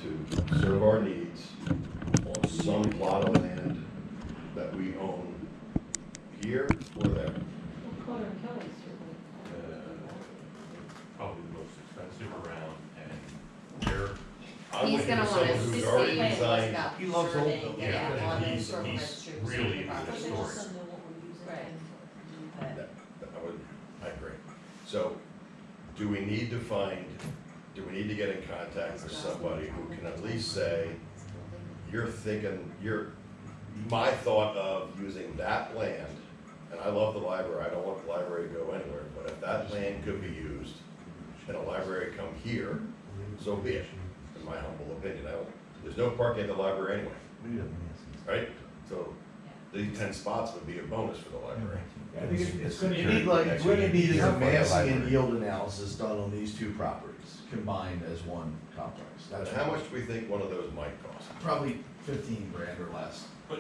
to serve our needs on some plot of land that we own here or there. Carter and Kelly's certainly. Probably the most expensive around, and they're, I'm He's looking gonna for want someone to who's see already what's designed. got He loves surveying, old getting buildings. all the He's- historical he's registry, really property. into They story. just know what we're using. Right. That- I agree. So, do we need to get in contact with somebody who can at least say, my thought of using that land, and I love the library, I don't want the library to go anywhere, but if that land could be used and a library come here, so be it, in my humble opinion. There's no parking at the library anyway, right? So, these 10 spots would be a bonus for the library. I think it's gonna You need like, That's what what you you need is a need. massing and yield analysis done on these two properties, combined as one complex. And That's how much do we think one of those might cost? Probably 15 grand or less. but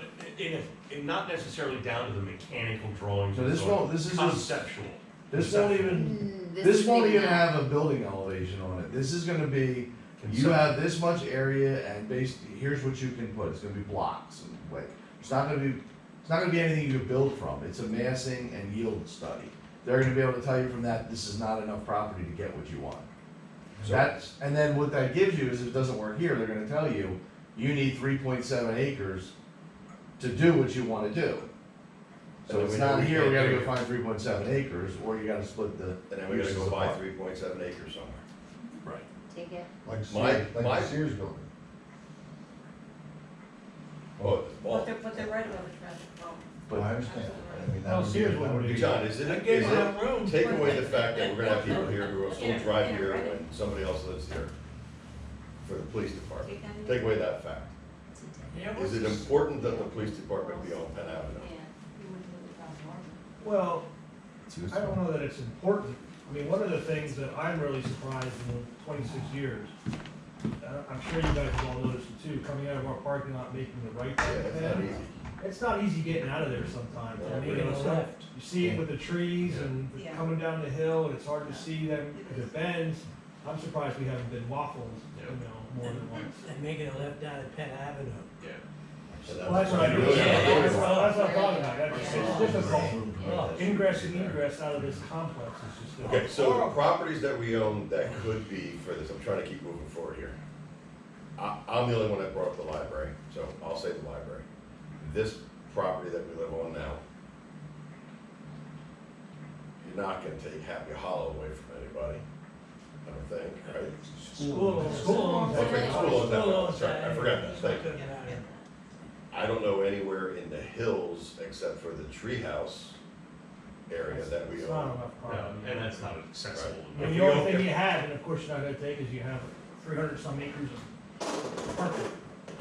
not necessarily down to the mechanical drawings. So this and so on. won't- this is just- Conceptual. This won't even, this isn't won't even that. have a building elevation on it. This is gonna be, you have this much area and here's what you can put. It's gonna be blocks and like, it's not gonna be anything you can build from. It's a massing and yield study. They're gonna be able to tell you from that, this is not enough property to get what you want. And then what that gives you is if it doesn't work here, they're gonna tell you, you need 3.7 acres to do what you wanna do. So And then it's we know not we here, we can't gotta do go it. find 3.7 acres, or you gotta split the. And then we gotta uses go buy apart. 3.7 acres somewhere. Right. Take it. Like My- Sears, like my- the Sears building. Oh, it's small. But they're right about the traffic problem. But I understand, I mean, that Well, would be, Sears that wouldn't would be- be. John, is That it, gives them room. take away the fact that we're gonna have people here who will still drive here when somebody else lives here for the police department. Take away that fact. Is it important that the police department be on Penn Avenue? Well, I don't know that it's important. I mean, one of the things that I'm really surprised in the 26 years, I'm sure you guys have all noticed it too, coming out of our parking lot, making the right Yeah, it's not turn. easy. It's not easy getting out of there sometimes. I mean, Yeah, left. you see it with the trees and Yeah. coming down the hill, it's hard to see them, because it bends. I'm surprised we haven't been waffles, Yeah. more than once. And making a left down at Penn Avenue. Yeah. So Well, that's what I mean. really Yeah, not That's doing what it. that's what I'm talking about. It's difficult. Oh. Ingress and egress out of this complex is just difficult. Okay, so the properties that we own that could be for this, I'm trying to keep moving forward here. I'm the only one that brought up the library, so I'll say the library. This property that we live on now, you're not gonna take Happy Hollow away from anybody, I don't think, right? School owns Okay, that. school owns that, School owns sorry, I that. forgot that, thank you. Yeah. I don't know anywhere in the hills except for the treehouse area that we It's not own. enough No, property. and that's not accessible. I mean, the only thing you have, and of course you're not gonna take, is you have 300 some acres of parking.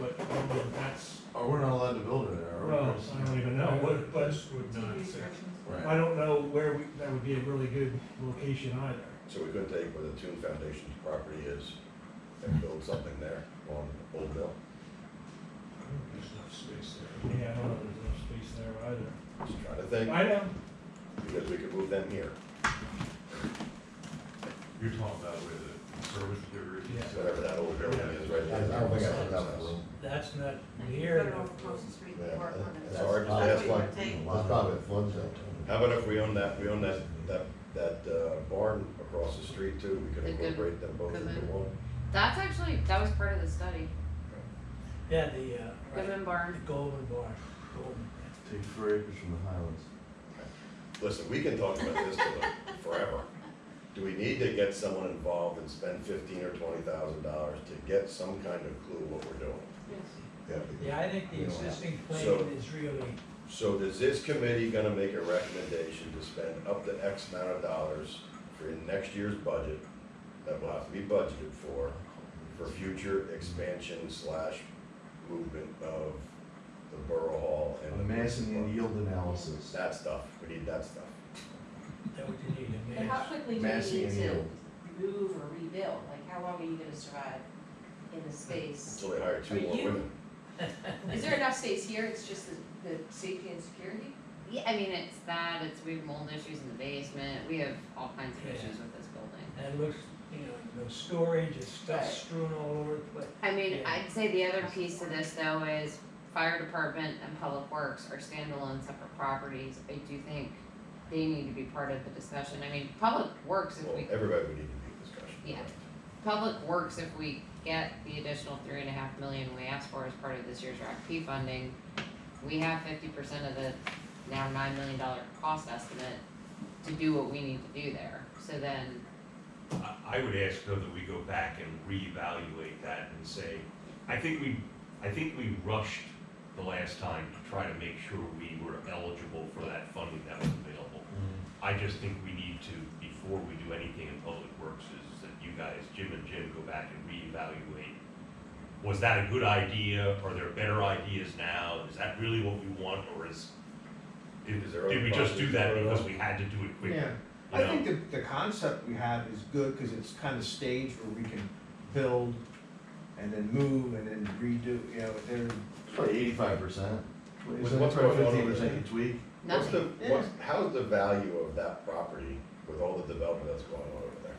But, I mean, that's, Oh, we're not allowed to build it there, are we? well, I don't even know what, but would not say. Right. I don't know where that would be a really good location either. So we could take where the Toon Foundation's property is and build something there on Old Mill. There's enough space there. Yeah, I don't know if there's enough space there either. Just trying to think, I know. because we could move them here, You're talking about where the conservatory is. Yeah. whatever that old building is right I there. don't think I have enough room. That's not Better near. off across the street Yeah, and park on It's it. hard to That's ask why- one. That's probably a flood zone. How about if we own that barn across the street too, we could The good- incorporate them both into Goodman. one. That was part of the study. Yeah, the, right, Goodman the Barn. Goldman Barn, Goldman. Take 4 acres from the Highlands. Listen, we can talk about this till forever. Do we need to get someone involved and spend $15,000 or $20,000 to get some kind of clue what we're doing? Yeah. Yeah, I think the We don't have- existing So- plan is really, So is this committee gonna make a recommendation to spend up to X amount of dollars for next year's budget that will have to be budgeted for future expansion / movement of the Borough Hall On and the massing and yield analysis. that stuff, we need that stuff. that what you need, a And how mass. quickly do you Massing need and to yield. move or rebuild? Like, how long are you gonna survive in the space? Until they hire two Are more you- women. Is there enough space here? It's just the safety and security? Yeah, I mean, we have mold issues in the basement, we have all kinds of Yeah. issues with this building. And it looks, you know, no storage, it's stuff Right. strewn all over the place. I mean, Yeah. I'd say the other piece to this though is fire department and public works are standalone separate properties. I do think they need to be part of the discussion. I mean, public works, if Well, we, everybody would need to be in discussion. Yeah. public works, if we get the additional 3.5 million we asked for as part of this year's RFP funding, we have 50% of the now $9 million cost estimate to do what we need to do there. So then, I would ask though that we go back and reevaluate that and say, I think we rushed the last time to try to make sure we were eligible for that funding that was available. I just think we need to, before we do anything in public works, is that you guys, Jim and Jim, go back and reevaluate. Was that a good idea? Are there better ideas now? Is that really what we want, or did we just do that because we had to do it quickly? Yeah, You I know? think the concept we have is good, cause it's kind of staged where we can build and then move and then redo, you know, there, It's probably 85%. What's going on over 15% there? you tweak. What's the, nothing. how's the value of that property with all the development that's going on over there?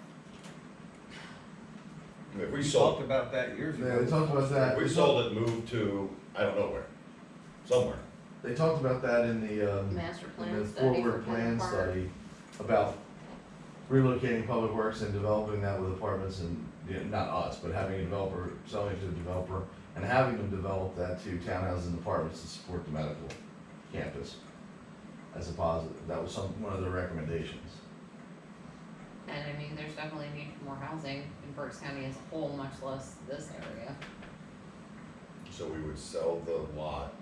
I mean, if we we sold, talked about that years Yeah, ago. they talked about that. if we sold it, moved to, I don't know where, somewhere. They talked about that in the, Master in plan the study for forward plan Pennant Park. study about relocating public works and developing that with apartments and, you know, not us, but having a developer, selling it to a developer and having them develop that to townhouses and apartments to support the medical campus as a positive. That was one of their recommendations. And I mean, there's definitely a need for more housing in Berks County as a whole, much less this area. So we would sell the lot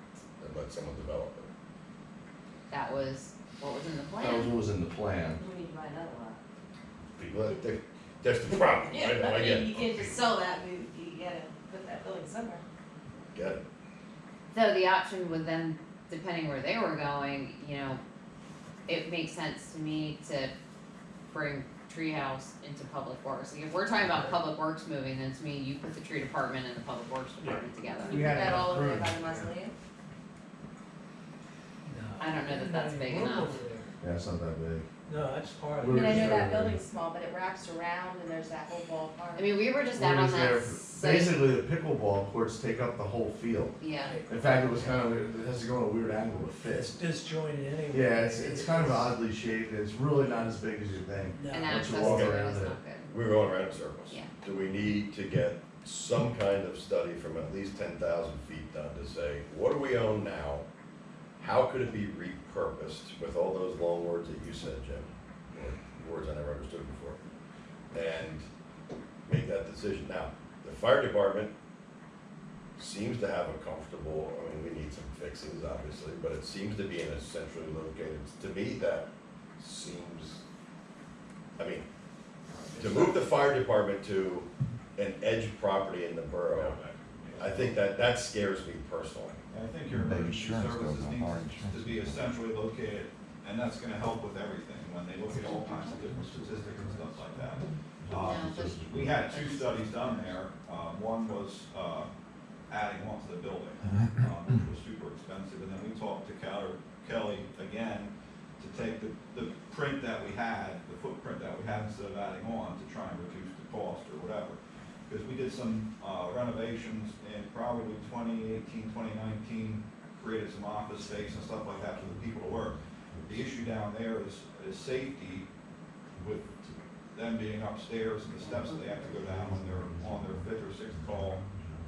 and let someone develop it. That was what was in the That was plan. what was in the plan. We need to buy another lot. But that's the problem, I know, I get mean, you it, can't just sell that, you gotta put that building somewhere. get it. So the option would then, depending where they were going, you know, it makes sense to me to bring Treehouse into Public Works. Like if we're talking about Public Works moving, then to me, you put the tree department and the Public Works department together. You We put had that enough all over room. by the mausoleum? No. I don't know that that's big Room enough. over there. Yeah, it's not that big. No, that's part of We I it. mean, I know just that there. building's small, but it wraps around and there's that whole ballpark. I mean, we were just We're out on just there that for- site. Basically, the pickleball courts take up the whole field. Yeah, In fact, it was kind of, it has to go in a weird angle to It's fit. disjointed anyway. Yeah, it's kind of oddly shaped, it's really not as big as you think. No. and Once access you to walk it around is it. not good. We're going around in circles. Yeah. Do we need to get some kind of study from at least 10,000 feet done to say, what do we own now? How could it be repurposed with all those long words that you said, Jim? Or words I never understood before. And make that decision. Now, the fire department seems to have a comfortable, I mean, we need some fixings, obviously, but it seems to be in a centrally located, to me, that seems, I mean, to move the fire department to an edge property in the borough, I think that scares me personally. I think your Maybe emergency insurance services goes on needs our to insurance. be centrally located, and that's gonna help with everything, when they look at all kinds of different statistics and stuff like that. Yeah, just- We had 2 studies done there, one was, adding on to the building, which was super expensive, and then we talked to Kelly again, to take the print that we had, the footprint that we had, instead of adding on, to try and reduce the cost or whatever. Because we did some renovations in probably 2018, 2019, created some office space and stuff like that for the people to work. The issue down there is safety, with them being upstairs and the steps that they have to go down when they're on their 5th or 6th call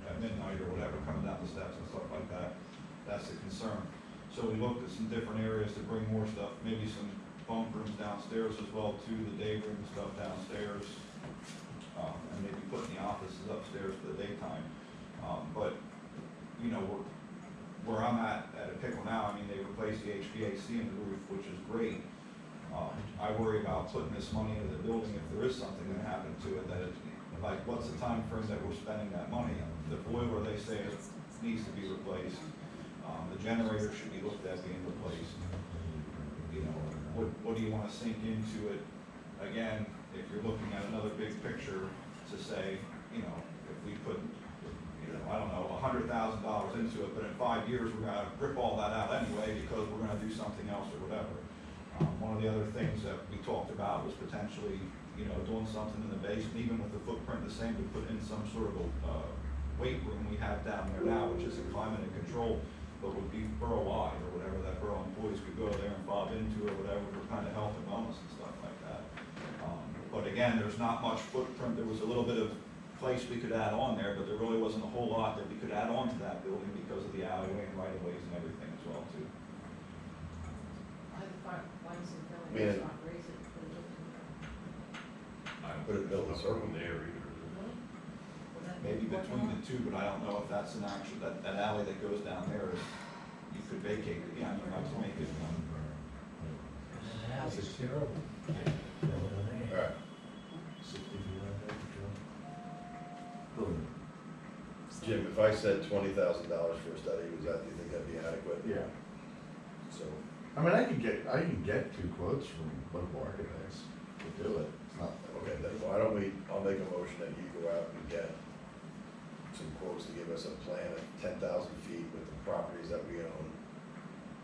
at midnight or whatever, coming down the steps and stuff like that. That's the concern. So we looked at some different areas to bring more stuff, maybe some bunk rooms downstairs as well too, the day room stuff downstairs. And maybe putting the offices upstairs for the daytime. But, you know, where I'm at a pickle now, I mean, they replaced the HVAC in the roof, which is great. I worry about putting this money into the building if there is something that happened to it, that it, like, what's the time frame that we're spending that money on? The boiler, they say, needs to be replaced. The generator should be looked at being replaced. You know, what do you wanna sink into it? Again, if you're looking at another big picture to say, you know, if we put, you know, I don't know, $100,000 into it, but in 5 years, we're gonna rip all that out anyway because we're gonna do something else or whatever. One of the other things that we talked about was potentially you know, doing something in the basement, even with the footprint the same, to put in some sort of a, weight room we have down there now, which isn't climate and control, but would be borough-wide, or whatever that borough employees could go there and fob into, or whatever, for kind of health and wellness and stuff like that. But again, there's not much footprint, there was a little bit of place we could add on there, but there really wasn't a whole lot that we could add on to that building because of the alleyway and right-of-ways and everything as well, too. Why the fuck, why is it Man. building, not raise it, put it in there? I Put it built in a circle. there either. Really? Would that be Maybe more between the fun? two, but I don't know if that's an actual, that alley that goes down there, is you could vacate it, yeah, you might make it, And the house is terrible. Alright, 60 feet out there, Building. Jim, if I said $20,000 for a study, do you think that'd be adequate? Yeah, So, I mean, I can get 2 quotes from local architects to do it, it's not. okay, then why don't I'll make a motion that you go out and get some quotes to give us a plan of 10,000 feet with the properties that we own.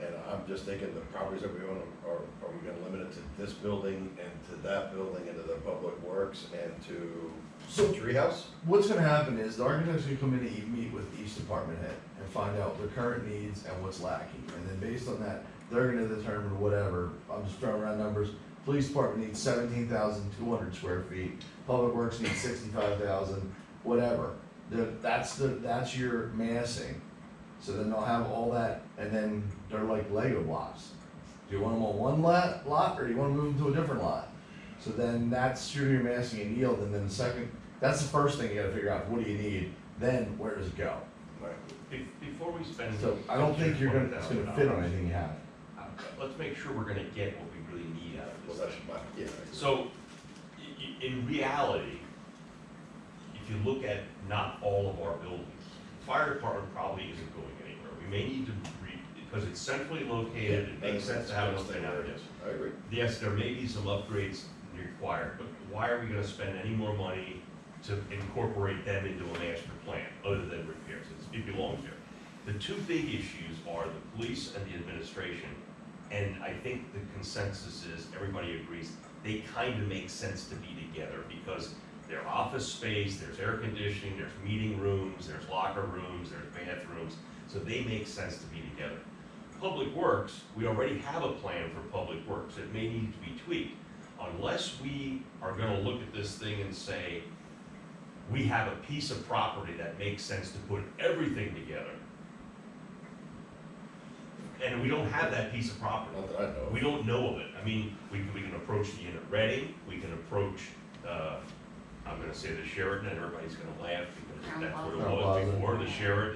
And I'm just thinking the properties that we own, are we gonna limit it to this building and to that building and to the public works and to So- treehouse? What's gonna happen is the architect's gonna come in and meet with each department head and find out their current needs and what's lacking. And then based on that, they're gonna determine whatever, I'm just throwing around numbers. Police department needs 17,200 square feet, public works needs 65,000, whatever. That's your massing. So then they'll have all that, and then they're like Lego blocks. Do you want them on one lot, or do you wanna move them to a different lot? So then that's your massing and yield, and then that's the first thing you gotta figure out, what do you need, then where does it go? Right. Before we spend. So I don't think it's gonna fit on anything you have. Let's make sure we're gonna get what we really need out of Well, this that's thing. my, yeah. So, in reality, if you look at not all of our buildings, fire department probably isn't going anywhere. We may need to because it's centrally located, it makes sense to have something out there. I agree. Yes, there may be some upgrades required, but why are we gonna spend any more money to incorporate them into a master plan, other than repairs? It belongs there. The two big issues are the police and the administration, and I think the consensus is, everybody agrees, they kind of make sense to be together, because they're office space, there's air conditioning, there's meeting rooms, there's locker rooms, there's bathrooms, so they make sense to be together. Public Works, we already have a plan for Public Works, it may need to be tweaked. Unless we are gonna look at this thing and say, we have a piece of property that makes sense to put everything together. And we don't have that piece of property. Not that I know of. We don't know of it. I mean, we can approach the Inn at Reading, we can approach, I'm gonna say the Sheraton, and everybody's gonna laugh because that's what it Crown was Plaza. before, the Sheraton.